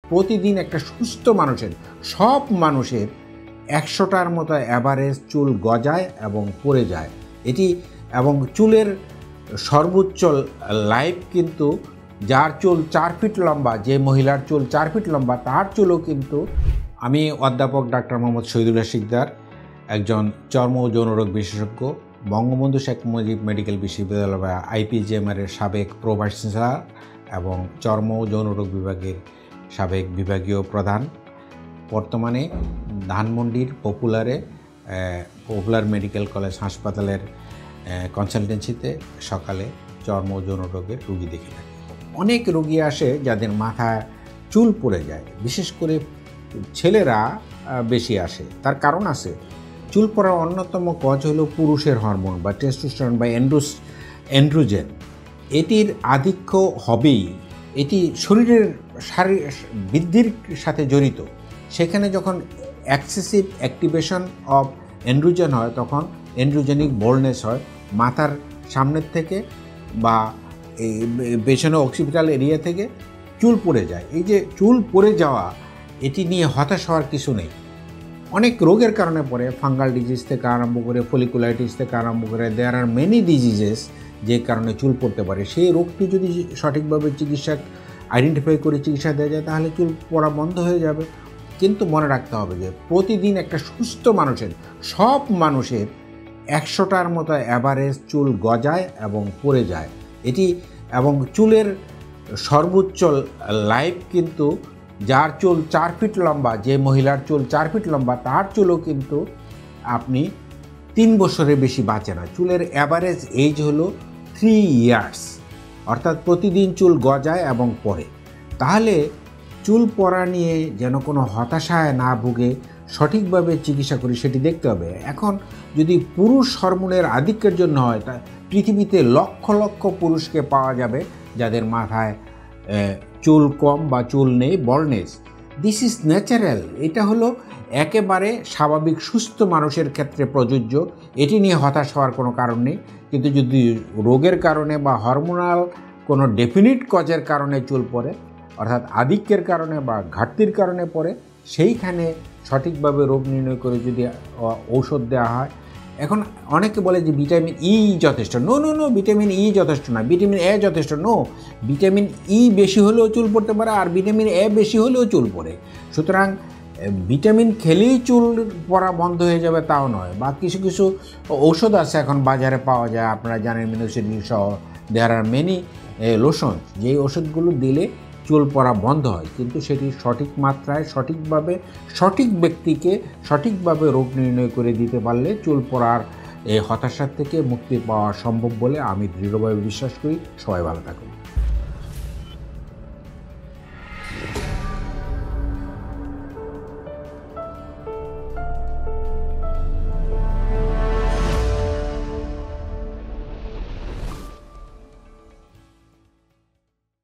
প্রতিদিন একটা সুস্থ মানুষের, সব মানুষের 100টার মতো অ্যাভারেজ চুল গজায় এবং পড়ে যায়। এটি এবং চুলের সর্বোচ্চ লাইফ কিন্তু যার চুল 4 ফিট লম্বা, যে মহিলার চুল 4 ফিট লম্বা তার চুলও কিন্তু। আমি অধ্যাপক ডাক্তার মোহাম্মদ শহীদুল্লাহ শিকদার, একজন চর্ম ও যৌনরোগ বিশেষজ্ঞ, বঙ্গবন্ধু শেখ মুজিব মেডিকেল বিশ্ববিদ্যালয় IPGMR-এর সাবেক প্রো ভাইস চ্যান্সেলর এবং চর্ম ও যৌনরোগ বিভাগের সাবেক বিভাগীয় প্রধান। বর্তমানে ধানমন্ডির পপুলার মেডিকেল কলেজ হাসপাতালের কনসালটেন্সিতে সকালে চর্ম ও যৌনরোগের রোগী দেখে থাকি। অনেক রোগী আসে যাদের মাথায় চুল পড়ে যায়, বিশেষ করে ছেলেরা বেশি আসে। তার কারণ আছে। চুল পড়ার অন্যতম কজ হলো পুরুষের হরমোন বা টেস্টোস্টেরন বা এন্ড্রোজেন। এটির আধিক্য হবেই। এটি শরীরের বৃদ্ধির সাথে জড়িত। সেখানে যখন এক্সেসিভ অ্যাক্টিভেশন অফ এন্ড্রোজেন হয় তখন এন্ড্রোজেনিক বোল্ডনেস হয়, মাথার সামনের থেকে বা এই পেছনে অক্সিপিটাল এরিয়া থেকে চুল পড়ে যায়। এই যে চুল পড়ে যাওয়া, এটি নিয়ে হতাশ হওয়ার কিছু নেই। অনেক রোগের কারণে পড়ে, ফাঙ্গাল ডিজিজ থেকে আরম্ভ করে ফলিকুলাইটিস থেকে আরম্ভ করে দেয়ার আর মেনি ডিজিজেস যে কারণে চুল পড়তে পারে। সেই রোগটি যদি সঠিকভাবে আইডেন্টিফাই করে চিকিৎসা দেওয়া যায় তাহলে চুল পড়া বন্ধ হয়ে যাবে। কিন্তু মনে রাখতে হবে যে প্রতিদিন একটা সুস্থ মানুষের, সব মানুষের 100টার মতো অ্যাভারেজ চুল গজায় এবং পড়ে যায়। এটি এবং চুলের সর্বোচ্চ লাইফ কিন্তু যার চুল 4 ফিট লম্বা, যে মহিলার চুল 4 ফিট লম্বা তার চুলও কিন্তু আপনি 3 বছরের বেশি বাঁচে না। চুলের অ্যাভারেজ এজ হলো 3 ইয়ার্স, অর্থাৎ প্রতিদিন চুল গজায় এবং পড়ে। তাহলে চুল পড়া নিয়ে যেন কোনো হতাশায় না ভুগে সঠিকভাবে চিকিৎসা করি সেটি দেখতে হবে। এখন যদি পুরুষ হরমোনের আধিক্যের জন্য হয়, তা পৃথিবীতে লক্ষ লক্ষ পুরুষকে পাওয়া যাবে যাদের মাথায় চুল কম বা চুল নেই, বল্ডনেস। This is natural. এটা হলো একেবারে স্বাভাবিক সুস্থ মানুষের ক্ষেত্রে প্রযোজ্য। এটি নিয়ে হতাশ হওয়ার কোনো কারণ নেই। কিন্তু যদি রোগের কারণে বা হরমোনাল কোনো ডেফিনিট কজের কারণে চুল পড়ে, অর্থাৎ আধিক্যের কারণে বা ঘাটতির কারণে পড়ে, সেইখানে সঠিকভাবে রোগ নির্ণয় করে যদি ঔষধ দেওয়া হয়। এখন অনেকে বলে যে ভিটামিন ই যথেষ্ট। নো, ভিটামিন ই যথেষ্ট না, ভিটামিন এ যথেষ্ট। নো, ভিটামিন ই বেশি হলেও চুল পড়তে পারে আর ভিটামিন এ বেশি হলেও চুল পড়ে। সুতরাং ভিটামিন খেলেই চুল পড়া বন্ধ হয়ে যাবে তাও নয়। বা কিছু কিছু ঔষধ আছে এখন বাজারে পাওয়া যায়, আপনারা জানেন, মিনোক্সিডিল সহ। দেয়ার আর মেনি লোশন, যেই ওষুধগুলো দিলে চুল পড়া বন্ধ হয়, কিন্তু সেটি সঠিক মাত্রায় সঠিকভাবে সঠিক ব্যক্তিকে সঠিকভাবে রোগ নির্ণয় করে দিতে পারলে চুল পড়ার এই হতাশার থেকে মুক্তি পাওয়া সম্ভব বলে আমি দৃঢ়ভাবে বিশ্বাস করি। সবাই ভালো থাকুন।